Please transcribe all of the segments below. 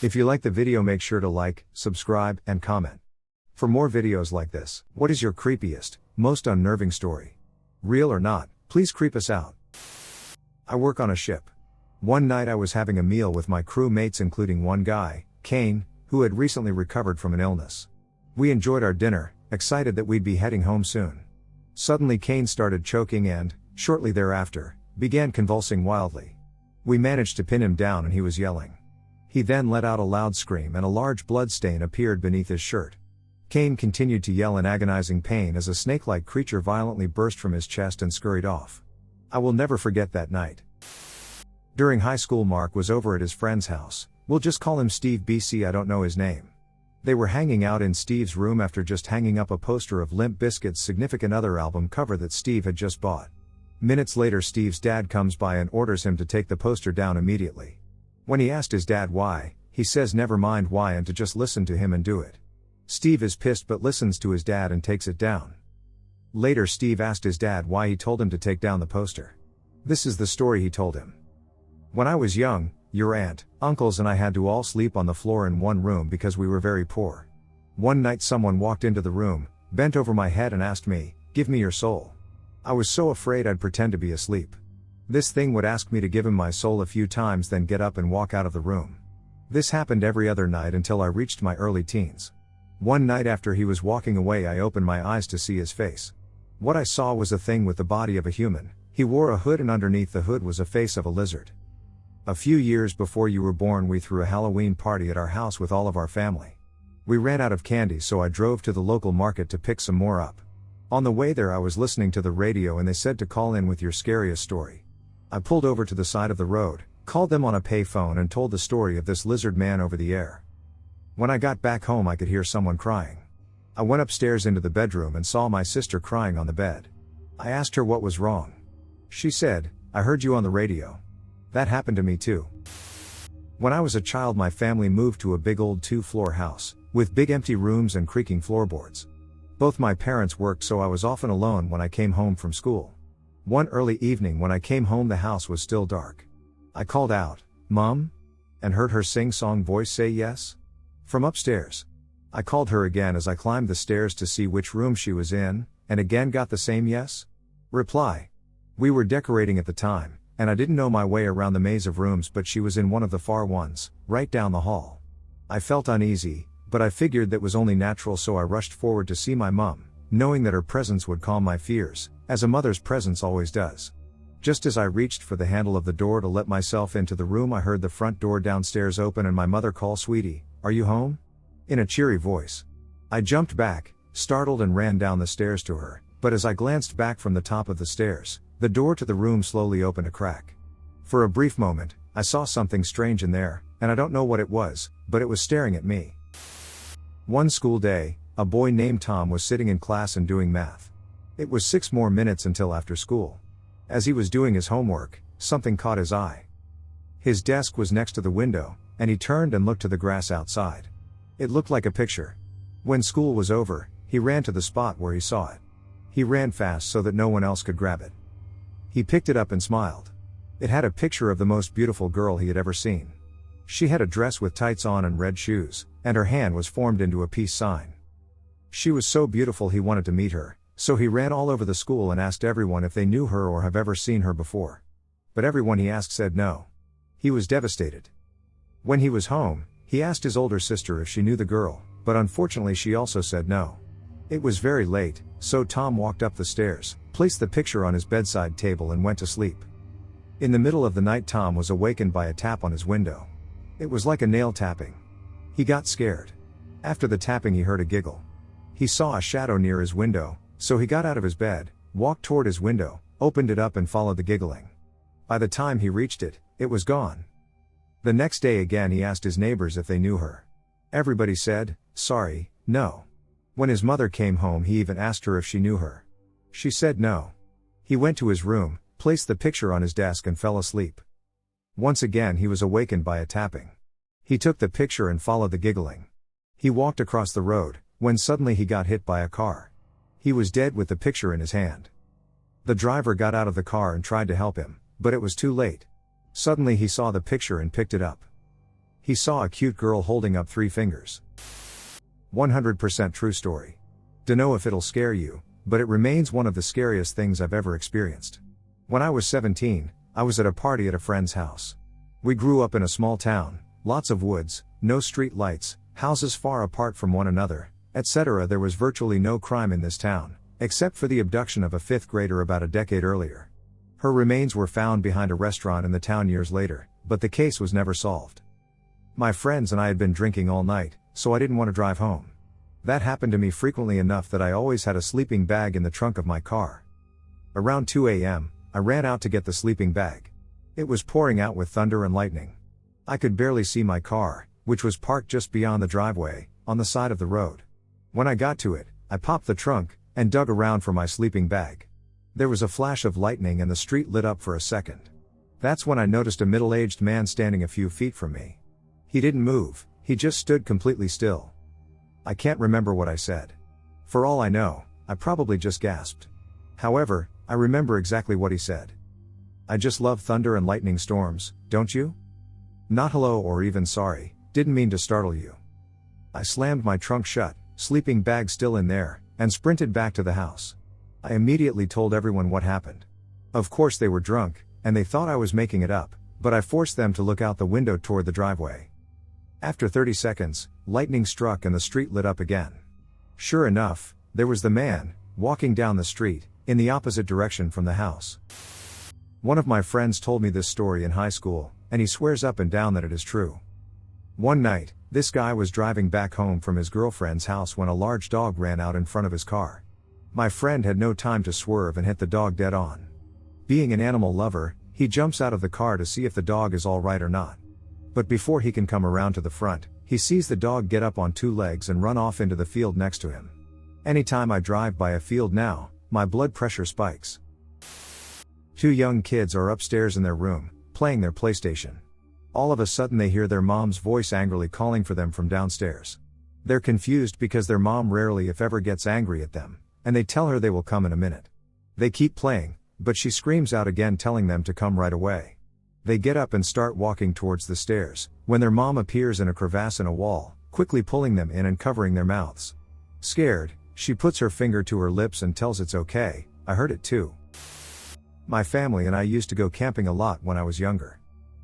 If you like the video, make sure to like, subscribe, and comment. For more videos like this, what is your creepiest, most unnerving story? Real or not, please creep us out. I work on a ship. One night I was having a meal with my crew mates, including one guy, Kane, who had recently recovered from an illness. We enjoyed our dinner, excited that we'd be heading home soon. Suddenly Kane started choking and, shortly thereafter, began convulsing wildly. We managed to pin him down and he was yelling. He then let out a loud scream and a large blood stain appeared beneath his shirt. Kane continued to yell in agonizing pain as a snake-like creature violently burst from his chest and scurried off. I will never forget that night. During high school, Mark was over at his friend's house. We'll just call him Steve BC, I don't know his name. They were hanging out in Steve's room after just hanging up a poster of Limp Bizkit's Significant Other album cover that Steve had just bought. Minutes later, Steve's dad comes by and orders him to take the poster down immediately. When he asked his dad why, he says never mind why and to just listen to him and do it. Steve is pissed but listens to his dad and takes it down. Later, Steve asked his dad why he told him to take down the poster. This is the story he told him. When I was young, your aunt, uncles and I had to all sleep on the floor in one room because we were very poor. One night someone walked into the room, bent over my head and asked me, "Give me your soul." I was so afraid I'd pretend to be asleep. This thing would ask me to give him my soul a few times, then get up and walk out of the room. This happened every other night until I reached my early teens. One night after he was walking away, I opened my eyes to see his face. What I saw was a thing with the body of a human. He wore a hood and underneath the hood was a face of a lizard. A few years before you were born, we threw a Halloween party at our house with all of our family. We ran out of candy, so I drove to the local market to pick some more up. On the way there I was listening to the radio and they said to call in with your scariest story. I pulled over to the side of the road, called them on a payphone and told the story of this lizard man over the air. When I got back home I could hear someone crying. I went upstairs into the bedroom and saw my sister crying on the bed. I asked her what was wrong. She said, "I heard you on the radio." That happened to me too. When I was a child, my family moved to a big old 2-floor house, with big empty rooms and creaking floorboards. Both my parents worked, so I was often alone when I came home from school. One early evening when I came home, the house was still dark. I called out, "Mom?" and heard her sing-song voice say yes? From upstairs. I called her again as I climbed the stairs to see which room she was in, and again got the same yes? Reply. We were decorating at the time, and I didn't know my way around the maze of rooms, but she was in one of the far ones, right down the hall. I felt uneasy, but I figured that was only natural, so I rushed forward to see my mom, knowing that her presence would calm my fears, as a mother's presence always does. Just as I reached for the handle of the door to let myself into the room, I heard the front door downstairs open and my mother call, "Sweetie, are you home?" in a cheery voice. I jumped back, startled, and ran down the stairs to her, but as I glanced back from the top of the stairs, the door to the room slowly opened a crack. For a brief moment, I saw something strange in there, and I don't know what it was, but it was staring at me. One school day, a boy named Tom was sitting in class and doing math. It was 6 more minutes until after school. As he was doing his homework, something caught his eye. His desk was next to the window, and he turned and looked to the grass outside. It looked like a picture. When school was over, he ran to the spot where he saw it. He ran fast so that no one else could grab it. He picked it up and smiled. It had a picture of the most beautiful girl he had ever seen. She had a dress with tights on and red shoes, and her hand was formed into a peace sign. She was so beautiful he wanted to meet her, so he ran all over the school and asked everyone if they knew her or have ever seen her before. But everyone he asked said no. He was devastated. When he was home, he asked his older sister if she knew the girl, but unfortunately she also said no. It was very late, so Tom walked up the stairs, placed the picture on his bedside table and went to sleep. In the middle of the night, Tom was awakened by a tap on his window. It was like a nail tapping. He got scared. After the tapping he heard a giggle. He saw a shadow near his window, so he got out of his bed, walked toward his window, opened it up and followed the giggling. By the time he reached it, it was gone. The next day again he asked his neighbors if they knew her. Everybody said, "Sorry, no." When his mother came home he even asked her if she knew her. She said no. He went to his room, placed the picture on his desk and fell asleep. Once again he was awakened by a tapping. He took the picture and followed the giggling. He walked across the road, when suddenly he got hit by a car. He was dead with the picture in his hand. The driver got out of the car and tried to help him, but it was too late. Suddenly he saw the picture and picked it up. He saw a cute girl holding up 3 fingers. 100% true story. Dunno if it'll scare you, but it remains one of the scariest things I've ever experienced. When I was 17, I was at a party at a friend's house. We grew up in a small town, lots of woods, no street lights, houses far apart from one another, etc. There was virtually no crime in this town, except for the abduction of a 5th grader about a decade earlier. Her remains were found behind a restaurant in the town years later, but the case was never solved. My friends and I had been drinking all night, so I didn't want to drive home. That happened to me frequently enough that I always had a sleeping bag in the trunk of my car. Around 2 a.m., I ran out to get the sleeping bag. It was pouring out with thunder and lightning. I could barely see my car, which was parked just beyond the driveway, on the side of the road. When I got to it, I popped the trunk, and dug around for my sleeping bag. There was a flash of lightning and the street lit up for a second. That's when I noticed a middle-aged man standing a few feet from me. He didn't move, he just stood completely still. I can't remember what I said. For all I know, I probably just gasped. However, I remember exactly what he said. I just love thunder and lightning storms, don't you? Not hello or even sorry, didn't mean to startle you. I slammed my trunk shut, sleeping bag still in there, and sprinted back to the house. I immediately told everyone what happened. Of course they were drunk, and they thought I was making it up, but I forced them to look out the window toward the driveway. After 30 seconds, lightning struck and the street lit up again. Sure enough, there was the man, walking down the street, in the opposite direction from the house. One of my friends told me this story in high school, and he swears up and down that it is true. One night, this guy was driving back home from his girlfriend's house when a large dog ran out in front of his car. My friend had no time to swerve and hit the dog dead on. Being an animal lover, he jumps out of the car to see if the dog is all right or not. But before he can come around to the front, he sees the dog get up on 2 legs and run off into the field next to him. Anytime I drive by a field now, my blood pressure spikes. 2 young kids are upstairs in their room, playing their PlayStation. All of a sudden they hear their mom's voice angrily calling for them from downstairs. They're confused because their mom rarely if ever gets angry at them, and they tell her they will come in a minute. They keep playing, but she screams out again telling them to come right away. They get up and start walking towards the stairs, when their mom appears in a crevasse in a wall, quickly pulling them in and covering their mouths. Scared, she puts her finger to her lips and tells it's okay, I heard it too. My family and I used to go camping a lot when I was younger.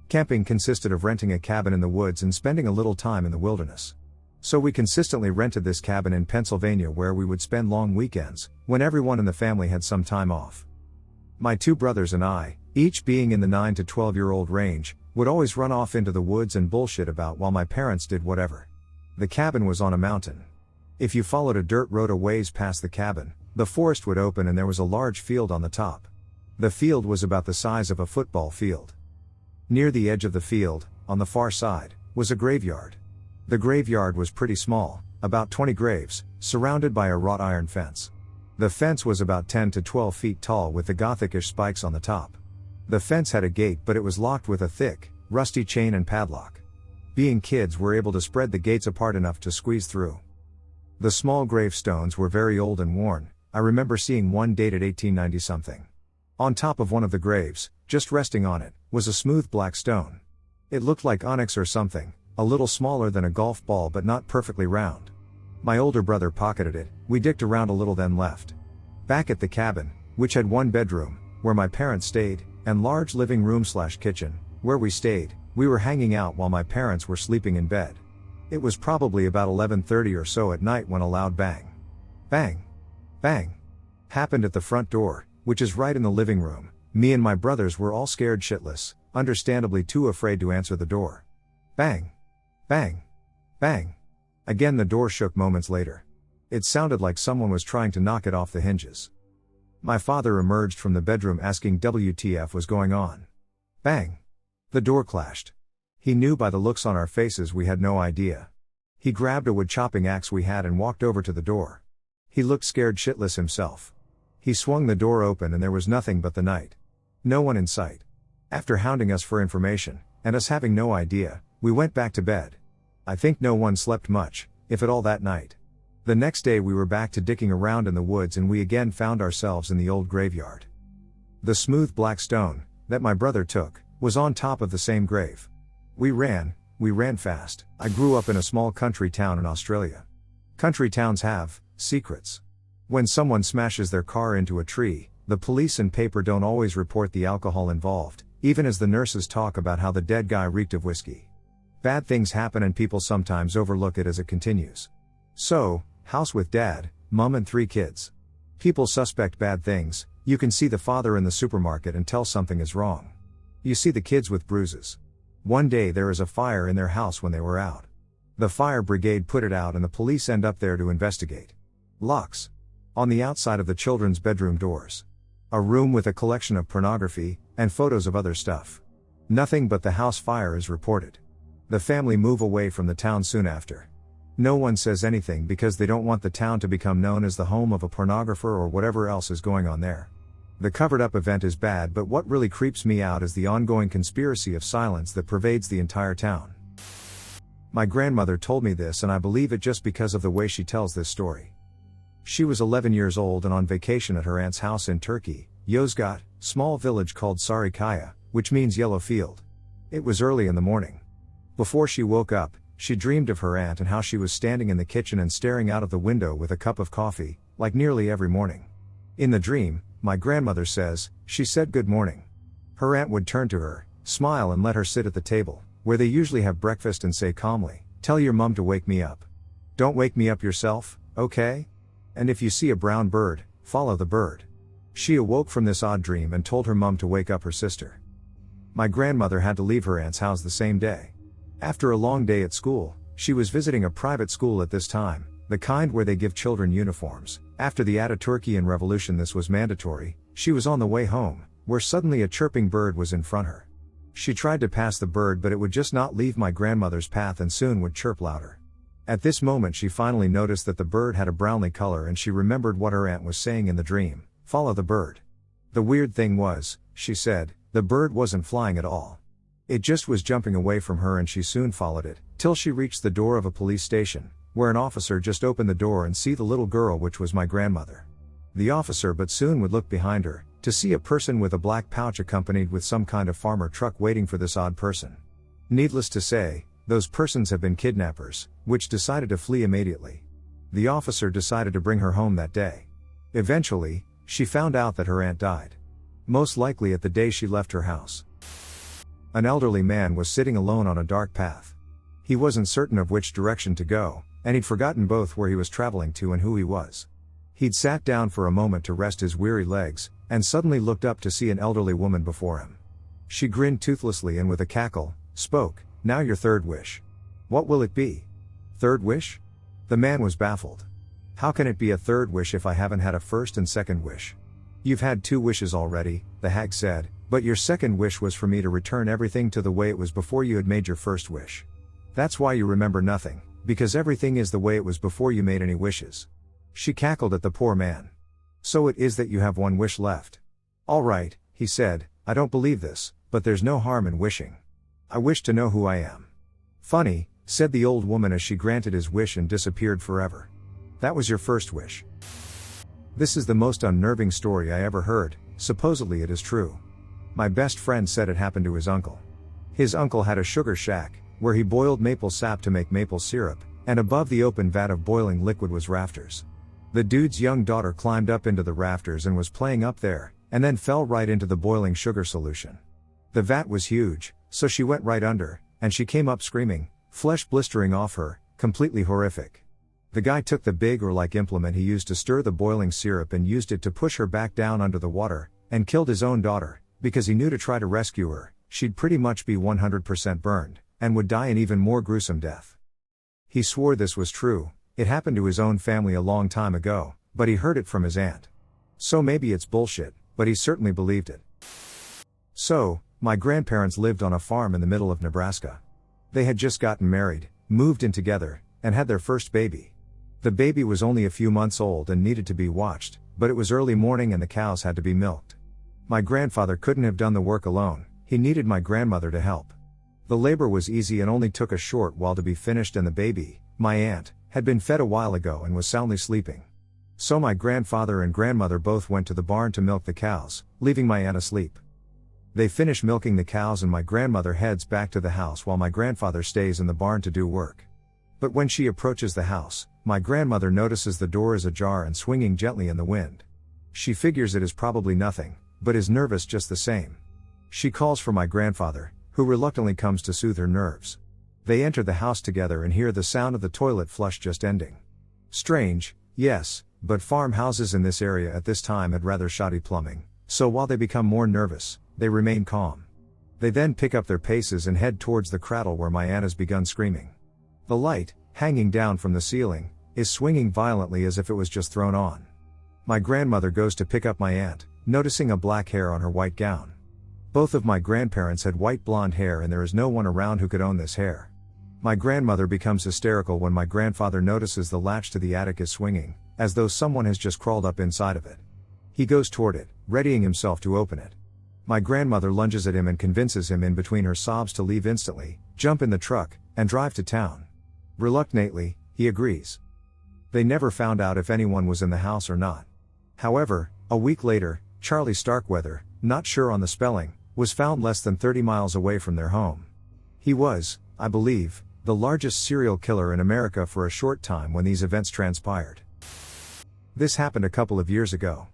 Camping consisted of renting a cabin in the woods and spending a little time in the wilderness. So we consistently rented this cabin in Pennsylvania where we would spend long weekends, when everyone in the family had some time off. My 2 brothers and I, each being in the 9 to 12-year-old range, would always run off into the woods and bullshit about while my parents did whatever. The cabin was on a mountain. If you followed a dirt road a ways past the cabin, the forest would open and there was a large field on the top. The field was about the size of a football field. Near the edge of the field, on the far side, was a graveyard. The graveyard was pretty small, about 20 graves, surrounded by a wrought iron fence. The fence was about 10 to 12 feet tall with the Gothic-ish spikes on the top. The fence had a gate but it was locked with a thick, rusty chain and padlock. Being kids were able to spread the gates apart enough to squeeze through. The small gravestones were very old and worn. I remember seeing one dated 1890-something. On top of one of the graves, just resting on it, was a smooth black stone. It looked like onyx or something, a little smaller than a golf ball but not perfectly round. My older brother pocketed it, we dicked around a little then left. Back at the cabin, which had 1 bedroom, where my parents stayed, and large living room/kitchen, where we stayed, we were hanging out while my parents were sleeping in bed. It was probably about 11:30 or so at night when a loud bang, bang, bang, happened at the front door, which is right in the living room. Me and my brothers were all scared shitless, understandably too afraid to answer the door. Bang, bang, bang. Again the door shook moments later. It sounded like someone was trying to knock it off the hinges. My father emerged from the bedroom asking WTF was going on. Bang. The door clashed. He knew by the looks on our faces we had no idea. He grabbed a wood chopping axe we had and walked over to the door. He looked scared shitless himself. He swung the door open and there was nothing but the night. No one in sight. After hounding us for information, and us having no idea, we went back to bed. I think no one slept much, if at all that night. The next day we were back to dicking around in the woods and we again found ourselves in the old graveyard. The smooth black stone, that my brother took, was on top of the same grave. We ran fast. I grew up in a small country town in Australia. Country towns have secrets. When someone smashes their car into a tree, the police and paper don't always report the alcohol involved, even as the nurses talk about how the dead guy reeked of whiskey. Bad things happen and people sometimes overlook it as it continues. So, house with dad, mom and 3 kids. People suspect bad things. You can see the father in the supermarket and tell something is wrong. You see the kids with bruises. One day there is a fire in their house when they were out. The fire brigade put it out and the police end up there to investigate. Locks on the outside of the children's bedroom doors. A room with a collection of pornography and photos of other stuff. Nothing but the house fire is reported. The family move away from the town soon after. No one says anything because they don't want the town to become known as the home of a pornographer or whatever else is going on there. The covered up event is bad, but what really creeps me out is the ongoing conspiracy of silence that pervades the entire town. My grandmother told me this and I believe it just because of the way she tells this story. She was 11 years old and on vacation at her aunt's house in Turkey, Yozgat, small village called Sarikaya, which means yellow field. It was early in the morning. Before she woke up, she dreamed of her aunt and how she was standing in the kitchen and staring out of the window with a cup of coffee, like nearly every morning. In the dream, my grandmother says, she said good morning. Her aunt would turn to her, smile and let her sit at the table, where they usually have breakfast and say calmly, "Tell your mum to wake me up. Don't wake me up yourself, okay? And if you see a brown bird, follow the bird." She awoke from this odd dream and told her mum to wake up her sister. My grandmother had to leave her aunt's house the same day. After a long day at school, she was visiting a private school at this time, the kind where they give children uniforms. After the Ataturkian Revolution this was mandatory. She was on the way home, where suddenly a chirping bird was in front her. She tried to pass the bird but it would just not leave my grandmother's path and soon would chirp louder. At this moment she finally noticed that the bird had a brownly color and she remembered what her aunt was saying in the dream, "Follow the bird." The weird thing was, she said, the bird wasn't flying at all. It just was jumping away from her and she soon followed it, till she reached the door of a police station, where an officer just opened the door and see the little girl which was my grandmother. The officer but soon would look behind her, to see a person with a black pouch accompanied with some kind of farmer truck waiting for this odd person. Needless to say, those persons have been kidnappers, which decided to flee immediately. The officer decided to bring her home that day. Eventually, she found out that her aunt died. Most likely at the day she left her house. An elderly man was sitting alone on a dark path. He wasn't certain of which direction to go, and he'd forgotten both where he was traveling to and who he was. He'd sat down for a moment to rest his weary legs, and suddenly looked up to see an elderly woman before him. She grinned toothlessly and with a cackle, spoke, "Now your third wish. What will it be?" "Third wish?" The man was baffled. "How can it be a third wish if I haven't had a first and second wish?" "You've had 2 wishes already," the hag said, "but your second wish was for me to return everything to the way it was before you had made your first wish. That's why you remember nothing, because everything is the way it was before you made any wishes." She cackled at the poor man. "So it is that you have 1 wish left." "All right," he said, "I don't believe this, but there's no harm in wishing. I wish to know who I am." "Funny," said the old woman as she granted his wish and disappeared forever. "That was your first wish." This is the most unnerving story I ever heard. Supposedly it is true. My best friend said it happened to his uncle. His uncle had a sugar shack, where he boiled maple sap to make maple syrup, and above the open vat of boiling liquid was rafters. The dude's young daughter climbed up into the rafters and was playing up there, and then fell right into the boiling sugar solution. The vat was huge, so she went right under, and she came up screaming, flesh blistering off her, completely horrific. The guy took the big oar-like implement he used to stir the boiling syrup and used it to push her back down under the water, and killed his own daughter, because he knew to try to rescue her, she'd pretty much be 100% burned, and would die an even more gruesome death. He swore this was true. It happened to his own family a long time ago, but he heard it from his aunt. So maybe it's bullshit, but he certainly believed it. So, my grandparents lived on a farm in the middle of Nebraska. They had just gotten married, moved in together, and had their first baby. The baby was only a few months old and needed to be watched, but it was early morning and the cows had to be milked. My grandfather couldn't have done the work alone, he needed my grandmother to help. The labor was easy and only took a short while to be finished, and the baby, my aunt, had been fed a while ago and was soundly sleeping. So my grandfather and grandmother both went to the barn to milk the cows, leaving my aunt asleep. They finish milking the cows and my grandmother heads back to the house while my grandfather stays in the barn to do work. But when she approaches the house, my grandmother notices the door is ajar and swinging gently in the wind. She figures it is probably nothing, but is nervous just the same. She calls for my grandfather, who reluctantly comes to soothe her nerves. They enter the house together and hear the sound of the toilet flush just ending. Strange, yes, but farmhouses in this area at this time had rather shoddy plumbing, so while they become more nervous, they remain calm. They then pick up their paces and head towards the cradle where my aunt has begun screaming. The light, hanging down from the ceiling, is swinging violently as if it was just thrown on. My grandmother goes to pick up my aunt, noticing a black hair on her white gown. Both of my grandparents had white blonde hair and there is no one around who could own this hair. My grandmother becomes hysterical when my grandfather notices the latch to the attic is swinging, as though someone has just crawled up inside of it. He goes toward it, readying himself to open it. My grandmother lunges at him and convinces him in between her sobs to leave instantly, jump in the truck, and drive to town. Reluctantly, he agrees. They never found out if anyone was in the house or not. However, a week later, Charlie Starkweather, not sure on the spelling, was found less than 30 miles away from their home. He was, I believe, the largest serial killer in America for a short time when these events transpired. This happened a couple of years ago.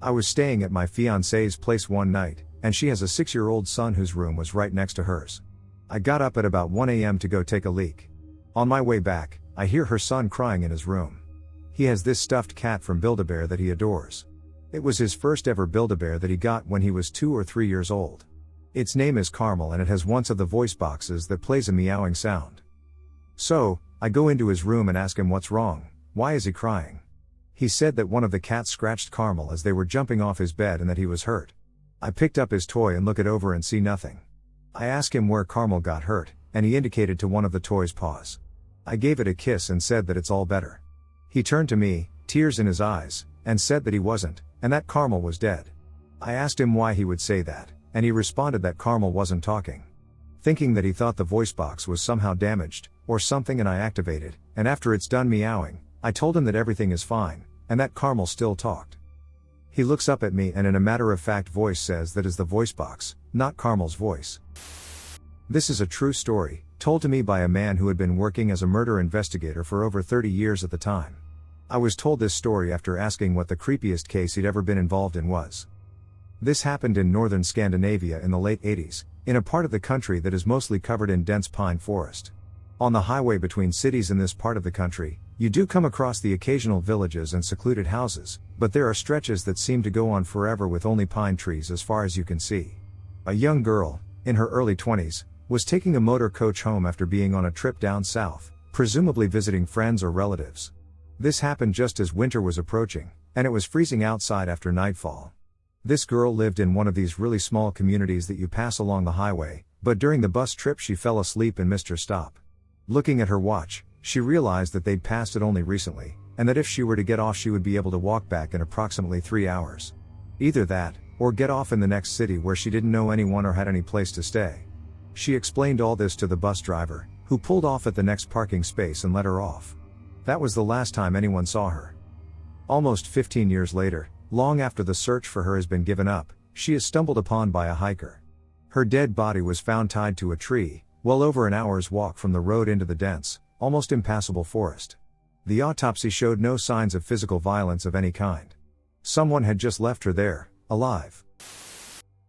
I was staying at my fiancée's place one night, and she has a 6-year-old son whose room was right next to hers. I got up at about 1 a.m. to go take a leak. On my way back, I hear her son crying in his room. He has this stuffed cat from Build-A-Bear that he adores. It was his first ever Build-A-Bear that he got when he was 2 or 3 years old. Its name is Carmel and it has one of the voice boxes that plays a meowing sound. So, I go into his room and ask him what's wrong, why is he crying? He said that one of the cats scratched Carmel as they were jumping off his bed and that he was hurt. I picked up his toy and look it over and see nothing. I ask him where Carmel got hurt, and he indicated to one of the toy's paws. I gave it a kiss and said that it's all better. He turned to me, tears in his eyes, and said that he wasn't, and that Carmel was dead. I asked him why he would say that, and he responded that Carmel wasn't talking. Thinking that he thought the voice box was somehow damaged, or something, and I activated, and after it's done meowing, I told him that everything is fine, and that Carmel still talked. He looks up at me and in a matter-of-fact voice says that is the voice box, not Carmel's voice. This is a true story, told to me by a man who had been working as a murder investigator for over 30 years at the time. I was told this story after asking what the creepiest case he'd ever been involved in was. This happened in northern Scandinavia in the late 80s, in a part of the country that is mostly covered in dense pine forest. On the highway between cities in this part of the country, you do come across the occasional villages and secluded houses, but there are stretches that seem to go on forever with only pine trees as far as you can see. A young girl, in her early 20s, was taking a motor coach home after being on a trip down south, presumably visiting friends or relatives. This happened just as winter was approaching, and it was freezing outside after nightfall. This girl lived in one of these really small communities that you pass along the highway, but during the bus trip she fell asleep and missed her stop. Looking at her watch, she realized that they'd passed it only recently, and that if she were to get off she would be able to walk back in approximately 3 hours. Either that, or get off in the next city where she didn't know anyone or had any place to stay. She explained all this to the bus driver, who pulled off at the next parking space and let her off. That was the last time anyone saw her. Almost 15 years later, long after the search for her has been given up, she is stumbled upon by a hiker. Her dead body was found tied to a tree, well over an hour's walk from the road into the dense, almost impassable forest. The autopsy showed no signs of physical violence of any kind. Someone had just left her there, alive.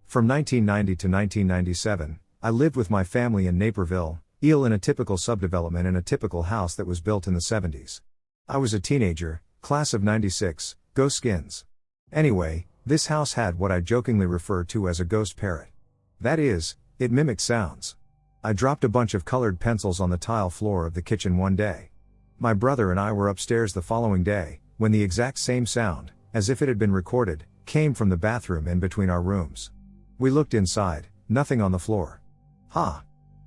From 1990 to 1997, I lived with my family in Naperville, Eel, in a typical subdevelopment in a typical house that was built in the 70s. I was a teenager, class of 96, go Skins. Anyway, this house had what I jokingly refer to as a ghost parrot. That is, it mimicked sounds. I dropped a bunch of colored pencils on the tile floor of the kitchen one day. My brother and I were upstairs the following day, when the exact same sound, as if it had been recorded, came from the bathroom in between our rooms. We looked inside, nothing on the floor. "Ha!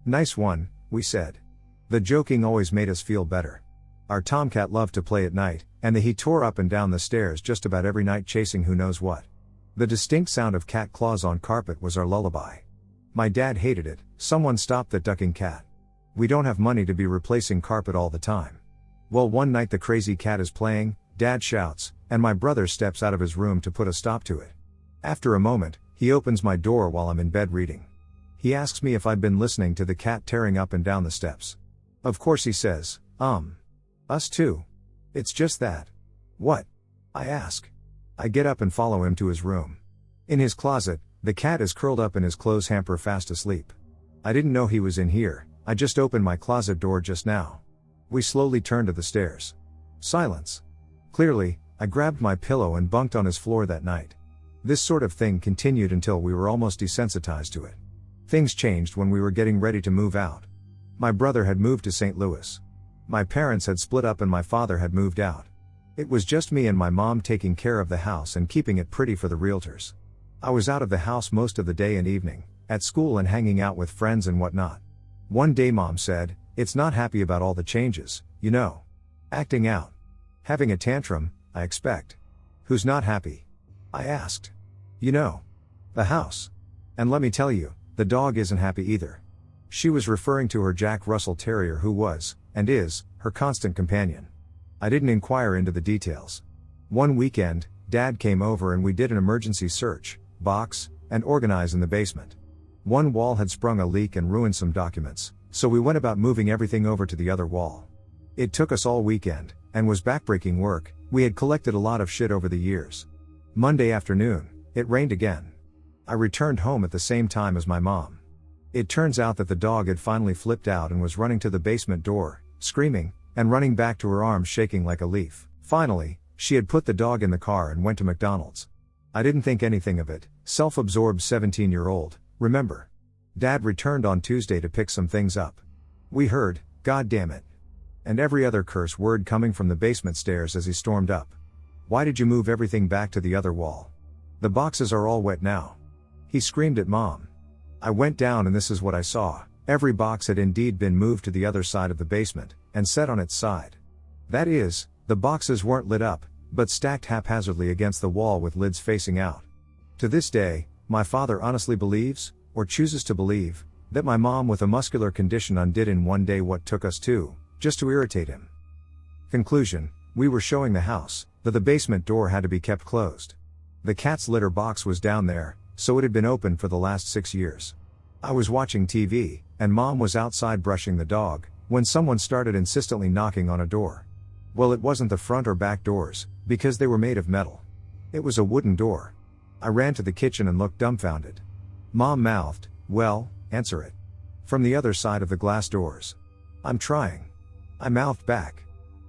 Nice one," we said. The joking always made us feel better. Our tomcat loved to play at night, and he tore up and down the stairs just about every night chasing who knows what. The distinct sound of cat claws on carpet was our lullaby. My dad hated it. Someone stop that ducking cat. We don't have money to be replacing carpet all the time. Well, one night the crazy cat is playing, Dad shouts, and my brother steps out of his room to put a stop to it. After a moment, He opens my door while I'm in bed reading. He asks me if I'd been listening to the cat tearing up and down the steps. Of course he says, us too. It's just that. What? I ask. I get up and follow him to his room. In his closet, the cat is curled up in his clothes hamper fast asleep. I didn't know he was in here, I just opened my closet door just now. We slowly turn to the stairs. Silence. Clearly, I grabbed my pillow and bunked on his floor that night. This sort of thing continued until we were almost desensitized to it. Things changed when we were getting ready to move out. My brother had moved to St. Louis. My parents had split up and my father had moved out. It was just me and my mom taking care of the house and keeping it pretty for the realtors. I was out of the house most of the day and evening, at school and hanging out with friends and whatnot. One day Mom said, "It's not happy about all the changes, you know. Acting out. Having a tantrum, I expect." "Who's not happy?" I asked. "You know. The house. And let me tell you, the dog isn't happy either." She was referring to her Jack Russell Terrier who was, and is, her constant companion. I didn't inquire into the details. One weekend, Dad came over and we did an emergency search, box, and organize in the basement. One wall had sprung a leak and ruined some documents, so we went about moving everything over to the other wall. It took us all weekend, and was backbreaking work. We had collected a lot of shit over the years. Monday afternoon, it rained again. I returned home at the same time as my mom. It turns out that the dog had finally flipped out and was running to the basement door, screaming, and running back to her arms shaking like a leaf. Finally, she had put the dog in the car and went to McDonald's. I didn't think anything of it, self-absorbed 17-year-old, remember. Dad returned on Tuesday to pick some things up. We heard, "God damn it," and every other curse word coming from the basement stairs as he stormed up. "Why did you move everything back to the other wall? The boxes are all wet now." He screamed at Mom. I went down and this is what I saw. Every box had indeed been moved to the other side of the basement, and set on its side. That is, the boxes weren't lit up, but stacked haphazardly against the wall with lids facing out. To this day, my father honestly believes, or chooses to believe, that my mom with a muscular condition undid in one day what took us two, just to irritate him. Conclusion, we were showing the house, that the basement door had to be kept closed. The cat's litter box was down there, so it had been open for the last 6 years. I was watching TV, and Mom was outside brushing the dog, when someone started insistently knocking on a door. Well, it wasn't the front or back doors, because they were made of metal. It was a wooden door. I ran to the kitchen and looked dumbfounded. Mom mouthed, "Well, answer it. From the other side of the glass doors." "I'm trying." I mouthed back.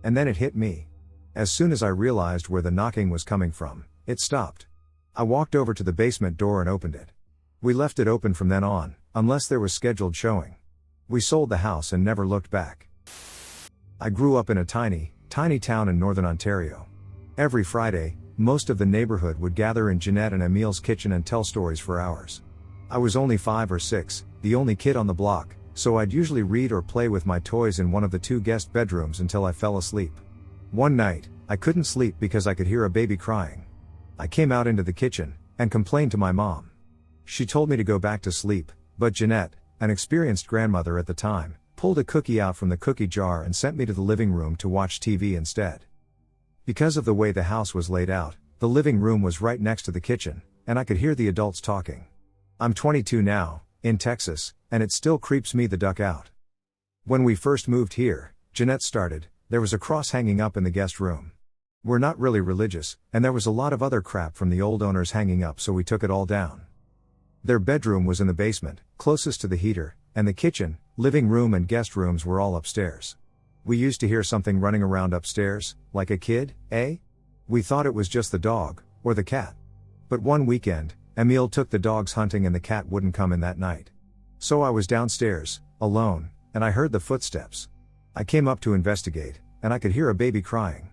And then it hit me. As soon as I realized where the knocking was coming from, it stopped. I walked over to the basement door and opened it. We left it open from then on, unless there was scheduled showing. We sold the house and never looked back. I grew up in a tiny town in northern Ontario. Every Friday, most of the neighborhood would gather in Jeanette and Emil's kitchen and tell stories for hours. I was only 5 or 6, the only kid on the block, so I'd usually read or play with my toys in one of the 2 guest bedrooms until I fell asleep. One night, I couldn't sleep because I could hear a baby crying. I came out into the kitchen, and complained to my mom. She told me to go back to sleep, but Jeanette, an experienced grandmother at the time, pulled a cookie out from the cookie jar and sent me to the living room to watch TV instead. Because of the way the house was laid out, the living room was right next to the kitchen, and I could hear the adults talking. I'm 22 now, in Texas, and it still creeps me the duck out. When we first moved here, Jeanette started, there was a cross hanging up in the guest room. We're not really religious, and there was a lot of other crap from the old owners hanging up, so we took it all down. Their bedroom was in the basement, closest to the heater, and the kitchen, living room and guest rooms were all upstairs. We used to hear something running around upstairs, like a kid, eh? We thought it was just the dog, or the cat. But one weekend, Emil took the dogs hunting and the cat wouldn't come in that night. So I was downstairs, alone, and I heard the footsteps. I came up to investigate, and I could hear a baby crying.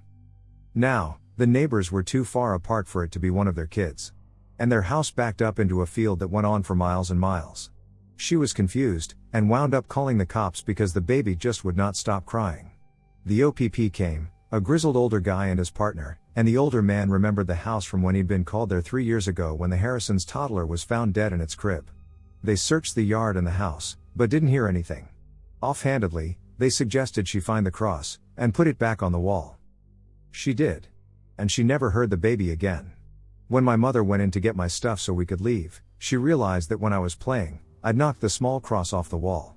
Now, the neighbors were too far apart for it to be one of their kids. And their house backed up into a field that went on for miles and miles. She was confused, and wound up calling the cops because the baby just would not stop crying. The OPP came, a grizzled older guy and his partner, and the older man remembered the house from when he'd been called there 3 years ago when the Harrisons' toddler was found dead in its crib. They searched the yard and the house, but didn't hear anything. Offhandedly, they suggested she find the cross, and put it back on the wall. She did. And she never heard the baby again. When my mother went in to get my stuff so we could leave, she realized that when I was playing, I'd knocked the small cross off the wall.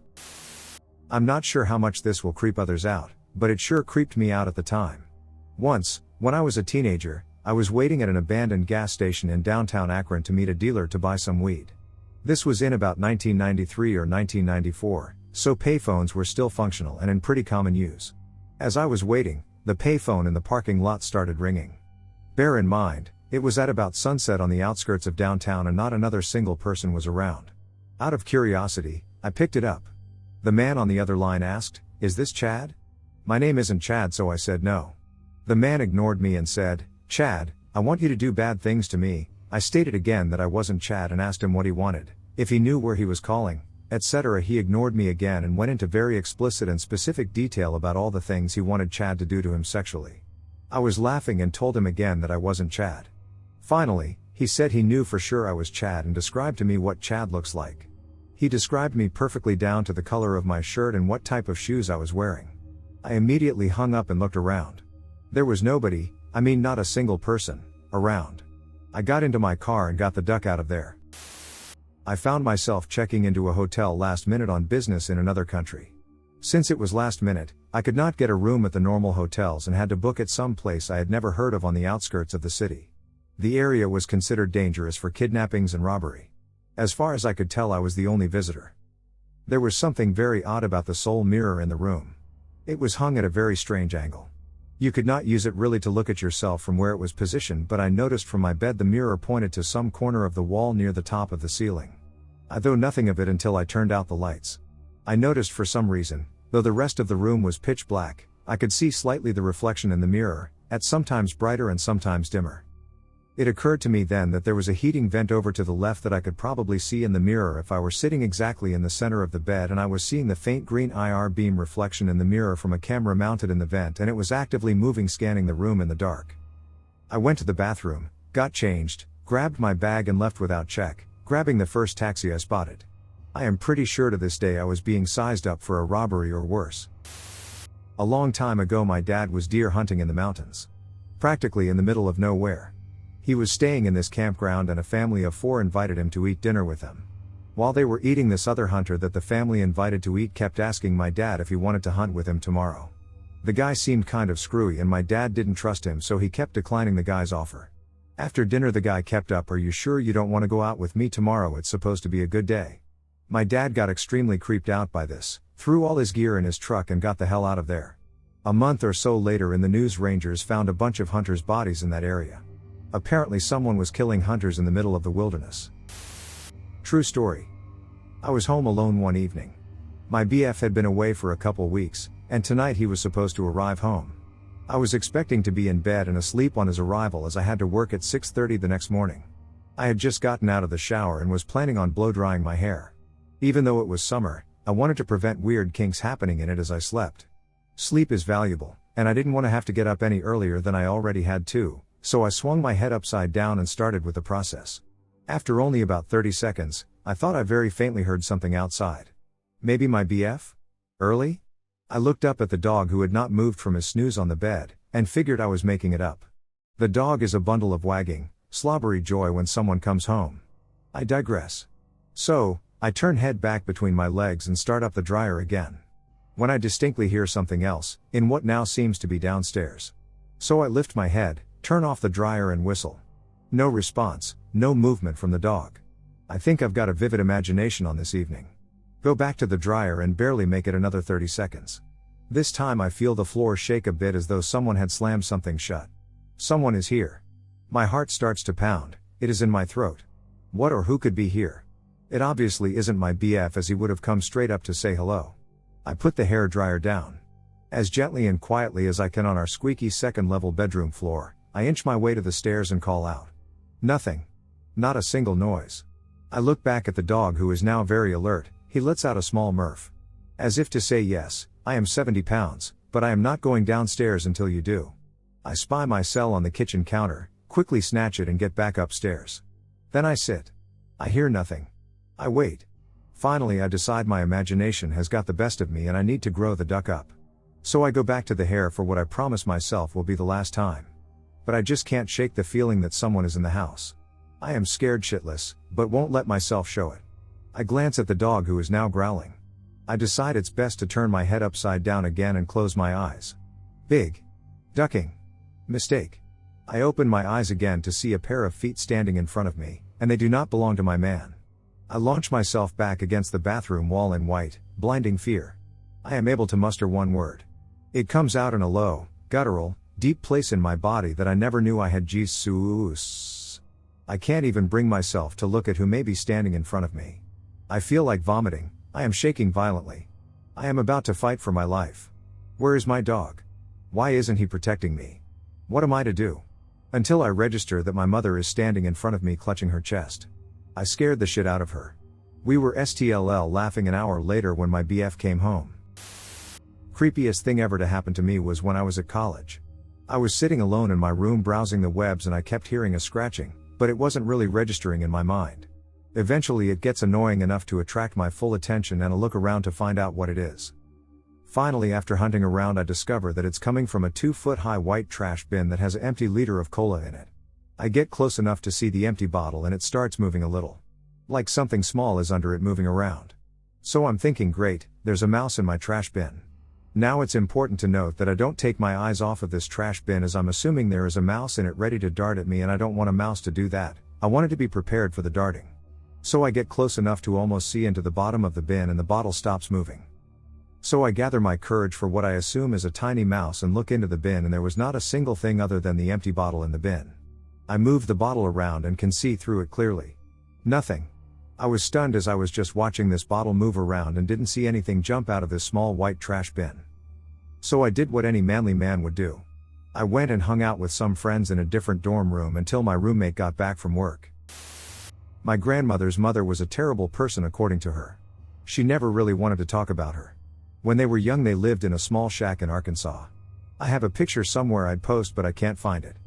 I'm not sure how much this will creep others out, but it sure creeped me out at the time. Once, when I was a teenager, I was waiting at an abandoned gas station in downtown Akron to meet a dealer to buy some weed. This was in about 1993 or 1994, so payphones were still functional and in pretty common use. As I was waiting, the payphone in the parking lot started ringing. Bear in mind, it was at about sunset on the outskirts of downtown and not another single person was around. Out of curiosity, I picked it up. The man on the other line asked, "Is this Chad?" My name isn't Chad, so I said no. The man ignored me and said, "Chad, I want you to do bad things to me." I stated again that I wasn't Chad and asked him what he wanted, if he knew where he was calling, etc. He ignored me again and went into very explicit and specific detail about all the things he wanted Chad to do to him sexually. I was laughing and told him again that I wasn't Chad. Finally, he said he knew for sure I was Chad and described to me what Chad looks like. He described me perfectly down to the color of my shirt and what type of shoes I was wearing. I immediately hung up and looked around. There was nobody, I mean not a single person, around. I got into my car and got the duck out of there. I found myself checking into a hotel last minute on business in another country. Since it was last minute, I could not get a room at the normal hotels and had to book at some place I had never heard of on the outskirts of the city. The area was considered dangerous for kidnappings and robbery. As far as I could tell, I was the only visitor. There was something very odd about the sole mirror in the room. It was hung at a very strange angle. You could not use it really to look at yourself from where it was positioned, but I noticed from my bed the mirror pointed to some corner of the wall near the top of the ceiling. I thought nothing of it until I turned out the lights. I noticed for some reason, though the rest of the room was pitch black, I could see slightly the reflection in the mirror, at sometimes brighter and sometimes dimmer. It occurred to me then that there was a heating vent over to the left that I could probably see in the mirror if I were sitting exactly in the center of the bed, and I was seeing the faint green IR beam reflection in the mirror from a camera mounted in the vent, and it was actively moving, scanning the room in the dark. I went to the bathroom, got changed, grabbed my bag and left without check, grabbing the first taxi I spotted. I am pretty sure to this day I was being sized up for a robbery or worse. A long time ago my dad was deer hunting in the mountains. Practically in the middle of nowhere. He was staying in this campground and a family of 4 invited him to eat dinner with them. While they were eating, this other hunter that the family invited to eat kept asking my dad if he wanted to hunt with him tomorrow. The guy seemed kind of screwy and my dad didn't trust him, so he kept declining the guy's offer. After dinner the guy kept up, "Are you sure you don't want to go out with me tomorrow? It's supposed to be a good day." My dad got extremely creeped out by this, threw all his gear in his truck and got the hell out of there. A month or so later in the news, rangers found a bunch of hunters' bodies in that area. Apparently someone was killing hunters in the middle of the wilderness. True story. I was home alone one evening. My BF had been away for a couple weeks, and tonight he was supposed to arrive home. I was expecting to be in bed and asleep on his arrival, as I had to work at 6:30 the next morning. I had just gotten out of the shower and was planning on blow drying my hair. Even though it was summer, I wanted to prevent weird kinks happening in it as I slept. Sleep is valuable, and I didn't want to have to get up any earlier than I already had to. So I swung my head upside down and started with the process. After only about 30 seconds, I thought I very faintly heard something outside. Maybe my BF? Early? I looked up at the dog, who had not moved from his snooze on the bed, and figured I was making it up. The dog is a bundle of wagging, slobbery joy when someone comes home. I digress. So, I turn head back between my legs and start up the dryer again. When I distinctly hear something else, in what now seems to be downstairs. So I lift my head, turn off the dryer and whistle. No response, no movement from the dog. I think I've got a vivid imagination on this evening. Go back to the dryer and barely make it another 30 seconds. This time I feel the floor shake a bit, as though someone had slammed something shut. Someone is here. My heart starts to pound, it is in my throat. What or who could be here? It obviously isn't my BF, as he would have come straight up to say hello. I put the hair dryer down. As gently and quietly as I can on our squeaky second-level bedroom floor, I inch my way to the stairs and call out. Nothing. Not a single noise. I look back at the dog, who is now very alert. He lets out a small murph. As if to say, yes, I am 70 pounds, but I am not going downstairs until you do. I spy my cell on the kitchen counter, quickly snatch it and get back upstairs. Then I sit. I hear nothing. I wait. Finally I decide my imagination has got the best of me and I need to grow the duck up. So I go back to the hair for what I promise myself will be the last time. But I just can't shake the feeling that someone is in the house. I am scared shitless, but won't let myself show it. I glance at the dog who is now growling. I decide it's best to turn my head upside down again and close my eyes. Big. Ducking. Mistake. I open my eyes again to see a pair of feet standing in front of me, and they do not belong to my man. I launch myself back against the bathroom wall in white, blinding fear. I am able to muster one word. It comes out in a low, guttural, deep place in my body that I never knew I had. Jesus. I can't even bring myself to look at who may be standing in front of me. I feel like vomiting. I am shaking violently. I am about to fight for my life. Where is my dog? Why isn't he protecting me? What am I to do? Until I register that my mother is standing in front of me clutching her chest. I scared the shit out of her. We were STLL laughing an hour later when my BF came home. Creepiest thing ever to happen to me was when I was at college. I was sitting alone in my room browsing the webs and I kept hearing a scratching, but it wasn't really registering in my mind. Eventually it gets annoying enough to attract my full attention and a look around to find out what it is. Finally, after hunting around, I discover that it's coming from a 2-foot-high white trash bin that has an empty liter of cola in it. I get close enough to see the empty bottle and it starts moving a little. Like something small is under it moving around. So I'm thinking, great, there's a mouse in my trash bin. Now it's important to note that I don't take my eyes off of this trash bin, as I'm assuming there is a mouse in it ready to dart at me, and I don't want a mouse to do that. I wanted to be prepared for the darting. So I get close enough to almost see into the bottom of the bin and the bottle stops moving. So I gather my courage for what I assume is a tiny mouse and look into the bin, and there was not a single thing other than the empty bottle in the bin. I move the bottle around and can see through it clearly. Nothing. I was stunned as I was just watching this bottle move around and didn't see anything jump out of this small white trash bin. So I did what any manly man would do. I went and hung out with some friends in a different dorm room until my roommate got back from work. My grandmother's mother was a terrible person according to her. She never really wanted to talk about her. When they were young they lived in a small shack in Arkansas. I have a picture somewhere I'd post but I can't find it.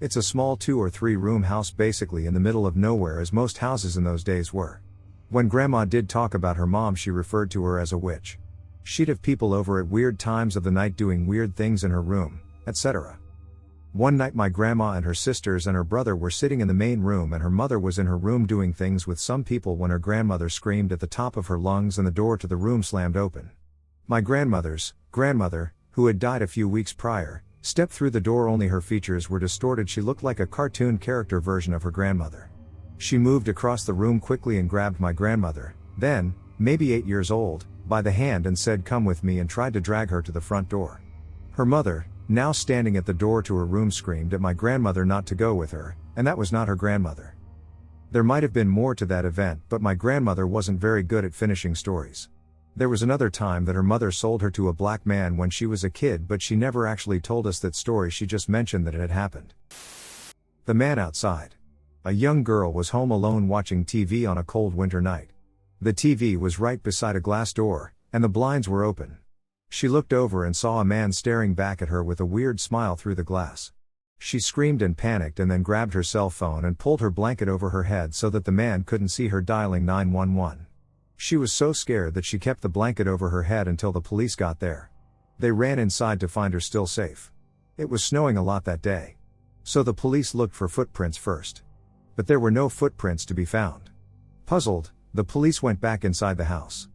It's a small 2 or 3 room house basically in the middle of nowhere, as most houses in those days were. When grandma did talk about her mom, she referred to her as a witch. She'd have people over at weird times of the night doing weird things in her room, etc. One night my grandma and her sisters and her brother were sitting in the main room and her mother was in her room doing things with some people when her grandmother screamed at the top of her lungs and the door to the room slammed open. My grandmother's grandmother, who had died a few weeks prior, stepped through the door. Only her features were distorted. She looked like a cartoon character version of her grandmother. She moved across the room quickly and grabbed my grandmother, then, maybe 8 years old, by the hand and said, "Come with me," and tried to drag her to the front door. Her mother, now standing at the door to her room, screamed at my grandmother not to go with her, and that was not her grandmother. There might have been more to that event, but my grandmother wasn't very good at finishing stories. There was another time that her mother sold her to a black man when she was a kid, but she never actually told us that story, she just mentioned that it had happened. The man outside. A young girl was home alone watching TV on a cold winter night. The TV was right beside a glass door, and the blinds were open. She looked over and saw a man staring back at her with a weird smile through the glass. She screamed and panicked and then grabbed her cell phone and pulled her blanket over her head so that the man couldn't see her, dialing 911. She was so scared that she kept the blanket over her head until the police got there. They ran inside to find her still safe. It was snowing a lot that day. So the police looked for footprints first. But there were no footprints to be found. Puzzled, the police went back inside the house.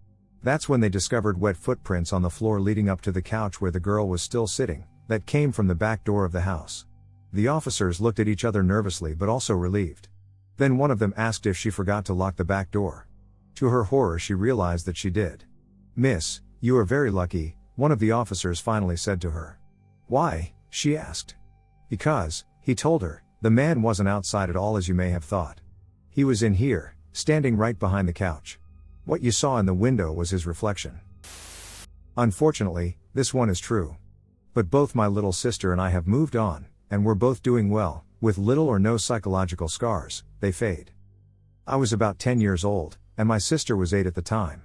That's when they discovered wet footprints on the floor leading up to the couch where the girl was still sitting, that came from the back door of the house. The officers looked at each other nervously but also relieved. Then one of them asked if she forgot to lock the back door. To her horror, she realized that she did. "Miss, you are very lucky," one of the officers finally said to her. "Why?" she asked. "Because," he told her, "the man wasn't outside at all as you may have thought. He was in here, standing right behind the couch. What you saw in the window was his reflection." Unfortunately, this one is true. But both my little sister and I have moved on, and we're both doing well, with little or no psychological scars. They fade. I was about 10 years old, and my sister was 8 at the time.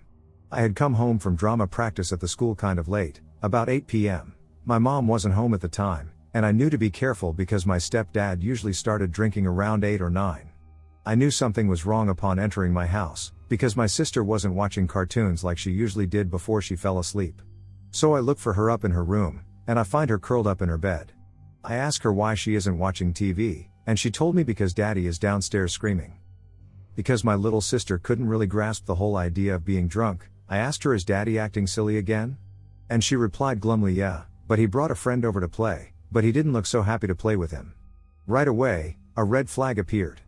I had come home from drama practice at the school kind of late, about 8 p.m. My mom wasn't home at the time, and I knew to be careful because my stepdad usually started drinking around 8 or 9. I knew something was wrong upon entering my house, because my sister wasn't watching cartoons like she usually did before she fell asleep. So I look for her up in her room, and I find her curled up in her bed. I asked her why she isn't watching TV, and she told me because Daddy is downstairs screaming. Because my little sister couldn't really grasp the whole idea of being drunk, I asked her, is Daddy acting silly again? And she replied glumly, yeah, but he brought a friend over to play, but he didn't look so happy to play with him. Right away, a red flag appeared.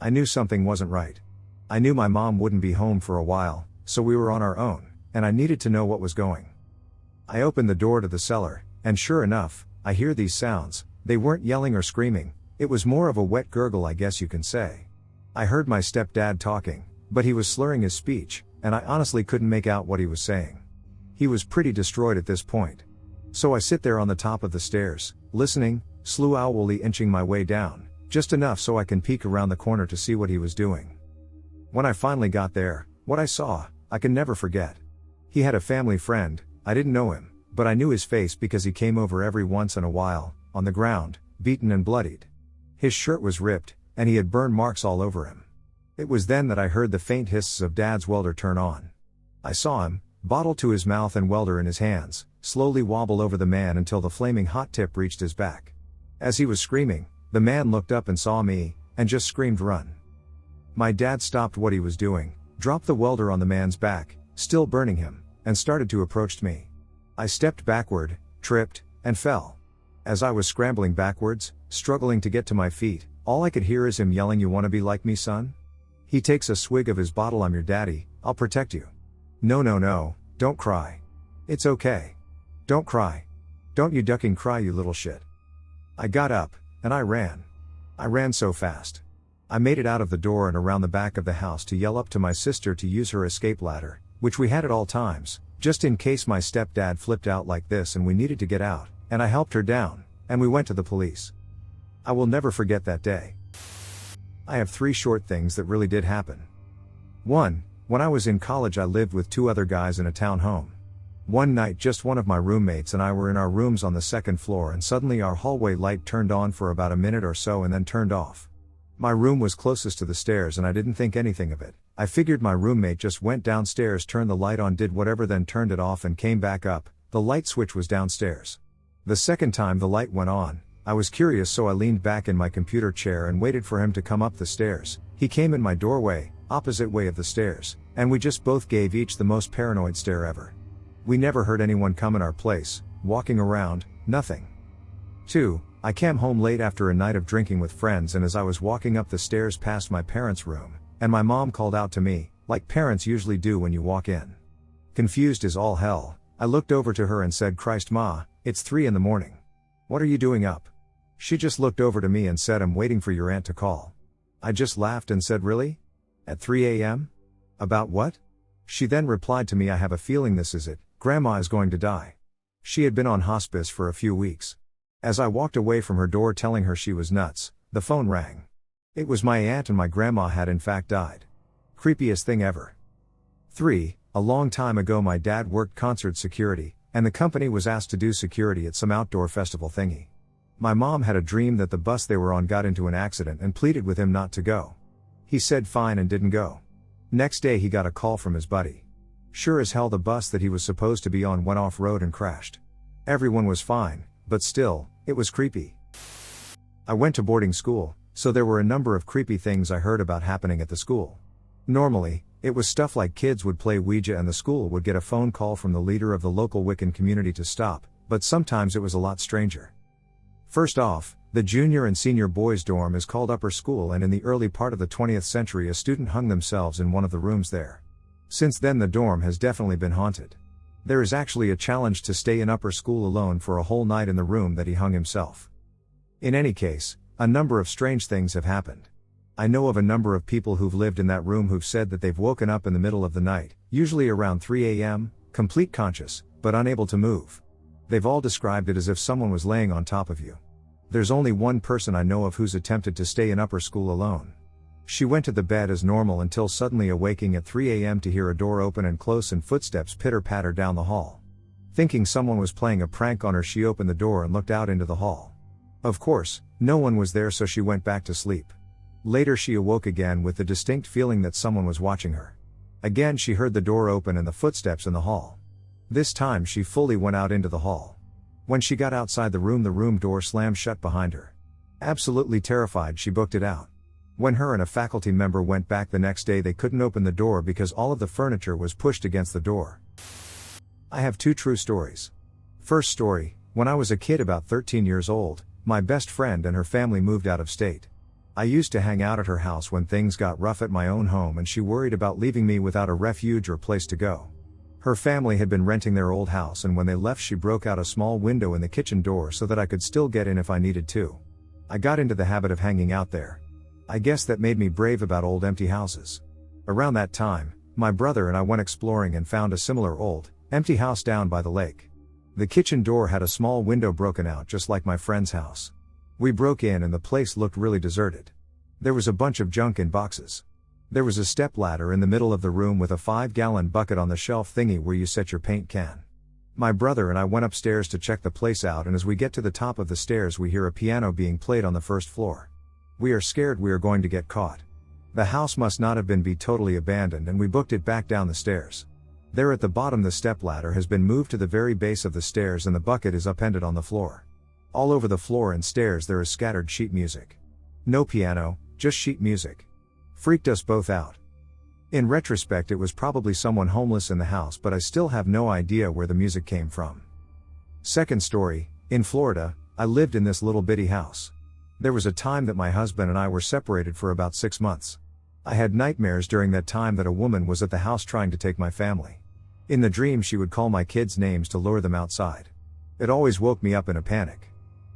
I knew something wasn't right. I knew my mom wouldn't be home for a while, so we were on our own, and I needed to know what was going. I opened the door to the cellar, and sure enough, I hear these sounds. They weren't yelling or screaming, it was more of a wet gurgle, I guess you can say. I heard my stepdad talking, but he was slurring his speech, and I honestly couldn't make out what he was saying. He was pretty destroyed at this point. So I sit there on the top of the stairs, listening, slow-owly inching my way down, just enough so I can peek around the corner to see what he was doing. When I finally got there, what I saw, I can never forget. He had a family friend. I didn't know him, but I knew his face because he came over every once in a while, on the ground, beaten and bloodied. His shirt was ripped, and he had burn marks all over him. It was then that I heard the faint hisses of Dad's welder turn on. I saw him, bottle to his mouth and welder in his hands, slowly wobble over the man until the flaming hot tip reached his back. As he was screaming, the man looked up and saw me, and just screamed, "Run." My dad stopped what he was doing, dropped the welder on the man's back, still burning him, and started to approach me. I stepped backward, tripped, and fell. As I was scrambling backwards, struggling to get to my feet, all I could hear is him yelling, "You wanna be like me, son?" He takes a swig of his bottle, "I'm your daddy, I'll protect you." No, don't cry. It's okay. Don't cry. Don't you ducking cry, you little shit. I got up, and I ran. I ran so fast. I made it out of the door and around the back of the house to yell up to my sister to use her escape ladder, which we had at all times, just in case my stepdad flipped out like this and we needed to get out, and I helped her down, and we went to the police. I will never forget that day. I have 3 short things that really did happen. 1. When I was in college, I lived with 2 other guys in a townhome. One night, just one of my roommates and I were in our rooms on the 2nd floor, and suddenly our hallway light turned on for about a minute or so and then turned off. My room was closest to the stairs and I didn't think anything of it. I figured my roommate just went downstairs, turned the light on, did whatever, then turned it off and came back up. The light switch was downstairs. The second time the light went on, I was curious, so I leaned back in my computer chair and waited for him to come up the stairs. He came in my doorway, opposite way of the stairs, and we just both gave each the most paranoid stare ever. We never heard anyone come in our place, walking around, nothing. 2. I came home late after a night of drinking with friends, and as I was walking up the stairs past my parents' room, and my mom called out to me, like parents usually do when you walk in. Confused as all hell, I looked over to her and said, "Christ, Ma, it's 3 in the morning. What are you doing up?" She just looked over to me and said, "I'm waiting for your aunt to call." I just laughed and said, "Really? At 3 a.m.? About what?" She then replied to me, "I have a feeling this is it. Grandma is going to die." She had been on hospice for a few weeks. As I walked away from her door telling her she was nuts, the phone rang. It was my aunt, and my grandma had in fact died. Creepiest thing ever. 3. A long time ago, my dad worked concert security, and the company was asked to do security at some outdoor festival thingy. My mom had a dream that the bus they were on got into an accident and pleaded with him not to go. He said fine and didn't go. Next day he got a call from his buddy. Sure as hell the bus that he was supposed to be on went off road and crashed. Everyone was fine, but still, it was creepy. I went to boarding school, so there were a number of creepy things I heard about happening at the school. Normally, it was stuff like kids would play Ouija and the school would get a phone call from the leader of the local Wiccan community to stop, but sometimes it was a lot stranger. First off, the junior and senior boys' dorm is called upper school, and in the early part of the 20th century a student hung themselves in one of the rooms there. Since then the dorm has definitely been haunted. There is actually a challenge to stay in upper school alone for a whole night in the room that he hung himself. In any case, a number of strange things have happened. I know of a number of people who've lived in that room who've said that they've woken up in the middle of the night, usually around 3 a.m., complete conscious, but unable to move. They've all described it as if someone was laying on top of you. There's only one person I know of who's attempted to stay in upper school alone. She went to the bed as normal until suddenly awaking at 3 a.m. to hear a door open and close and footsteps pitter-patter down the hall. Thinking someone was playing a prank on her, she opened the door and looked out into the hall. Of course, no one was there, so she went back to sleep. Later she awoke again with the distinct feeling that someone was watching her. Again she heard the door open and the footsteps in the hall. This time she fully went out into the hall. When she got outside the room door slammed shut behind her. Absolutely terrified, she booked it out. When her and a faculty member went back the next day, they couldn't open the door because all of the furniture was pushed against the door. I have 2 true stories. First story, when I was a kid about 13 years old, my best friend and her family moved out of state. I used to hang out at her house when things got rough at my own home, and she worried about leaving me without a refuge or place to go. Her family had been renting their old house, and when they left she broke out a small window in the kitchen door so that I could still get in if I needed to. I got into the habit of hanging out there. I guess that made me brave about old empty houses. Around that time, my brother and I went exploring and found a similar old, empty house down by the lake. The kitchen door had a small window broken out just like my friend's house. We broke in and the place looked really deserted. There was a bunch of junk in boxes. There was a step ladder in the middle of the room with a 5-gallon bucket on the shelf thingy where you set your paint can. My brother and I went upstairs to check the place out, and as we get to the top of the stairs we hear a piano being played on the first floor. We are scared we are going to get caught. The house must not have been totally abandoned, and we booked it back down the stairs. There at the bottom the step ladder has been moved to the very base of the stairs and the bucket is upended on the floor. All over the floor and stairs there is scattered sheet music. No piano, just sheet music. Freaked us both out. In retrospect it was probably someone homeless in the house, but I still have no idea where the music came from. Second story, in Florida, I lived in this little bitty house. There was a time that my husband and I were separated for about 6 months. I had nightmares during that time that a woman was at the house trying to take my family. In the dream she would call my kids names to lure them outside. It always woke me up in a panic.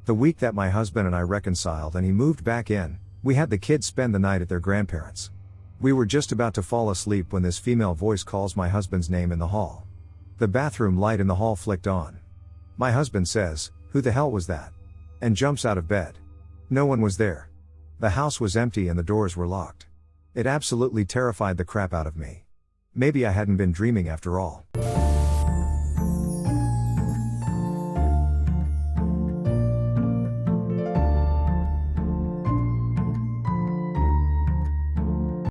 The week that my husband and I reconciled and he moved back in, we had the kids spend the night at their grandparents'. We were just about to fall asleep when this female voice calls my husband's name in the hall. The bathroom light in the hall flicked on. My husband says, "Who the hell was that?" and jumps out of bed. No one was there. The house was empty and the doors were locked. It absolutely terrified the crap out of me. Maybe I hadn't been dreaming after all.